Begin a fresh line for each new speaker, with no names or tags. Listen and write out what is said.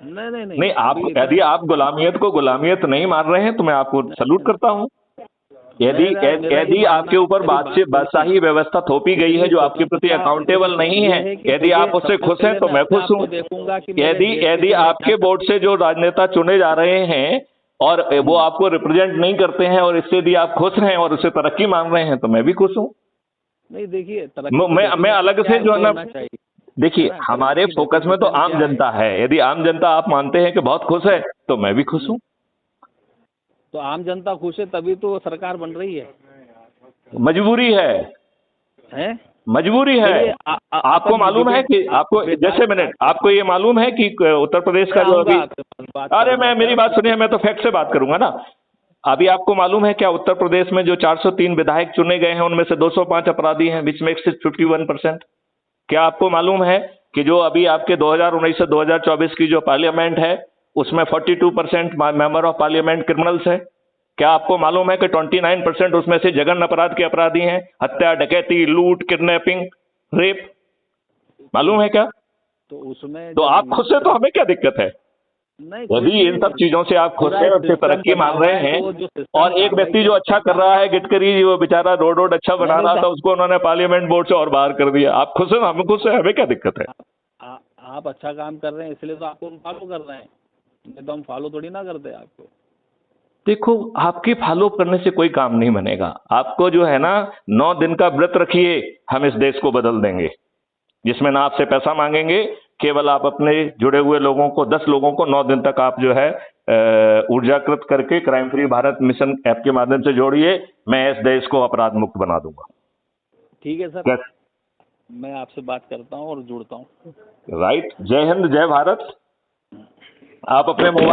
नहीं नहीं नहीं,
नहीं, आप यदि आप गुलामियत को गुलामियत नहीं मान रहे हैं तो मैं आपको सलूट करता हूं। यदि यदि आपके ऊपर बादशाही व्यवस्था थोपी गई है जो आपके प्रति अकाउंटेबल नहीं है, यदि आप उससे खुश हैं तो मैं खुश हूं।
देखूंगा कि
यदि आपके बोर्ड से जो राजनेता चुने जा रहे हैं और वो आपको रिप्रेजेंट नहीं करते हैं और इससे यदि आप खुश हैं और उससे तरक्की मान रहे हैं तो मैं भी खुश हूं।
नहीं देखिए,
मैं अलग से जो है ना, देखिए हमारे फोकस में तो आम जनता है। यदि आम जनता आप मानते हैं कि बहुत खुश है तो मैं भी खुश हूं।
तो आम जनता खुश है तभी तो सरकार बन रही है।
मजबूरी है,
हैं?
मजबूरी है। आपको मालूम है कि आपको जैसे मिनट आपको ये मालूम है कि उत्तर प्रदेश का जो अभी, अरे मैं मेरी बात सुनिए, मैं तो फैक्ट से बात करूंगा ना। अभी आपको मालूम है क्या उत्तर प्रदेश में जो 403 विधायक चुने गए हैं उनमें से 205 अपराधी हैं, विच मेक्स इट 51%। क्या आपको मालूम है कि जो अभी आपके 2019 से 2024 की जो पार्लियामेंट है उसमें 42% मेंबर ऑफ पार्लियामेंट क्रिमिनल्स है। क्या आपको मालूम है कि 29% उसमें से जघन्य अपराध के अपराधी हैं, हत्या, डकैती, लूट, किडनैपिंग, रेप। मालूम है क्या?
तो उसमें
तो आप खुश हैं तो हमें क्या दिक्कत है?
नहीं,
यदि इन सब चीजों से आप खुश हैं और उससे तरक्की मान रहे हैं, और एक व्यक्ति जो अच्छा कर रहा है, गडकरी, वो बेचारा रोड अच्छा बना रहा था, उसको उन्होंने पार्लियामेंट बोर्ड से और बाहर कर दिया। आप खुश हैं, हम खुश हैं, हमें क्या दिक्कत है?
आप अच्छा काम कर रहे हैं इसलिए तो आपको फॉलो कर रहे हैं, नहीं तो हम फॉलो थोड़ी ना करते आपको।
देखो, आपके फॉलो करने से कोई काम नहीं बनेगा। आपको जो है ना 9 दिन का व्रत रखिए, हम इस देश को बदल देंगे, जिसमें ना आपसे पैसा मांगेंगे। केवल आप अपने जुड़े हुए लोगों को, 10 लोगों को 9 दिन तक आप जो है ऊर्जाकृत करके crime free Bharat mission app के माध्यम से जोड़िए। मैं इस देश को अपराध मुक्त बना दूंगा।
ठीक है सर, मैं आपसे बात करता हूँ और जुड़ता हूँ।
राइट। जय हिंद, जय भारत। आप अपने मोबाइल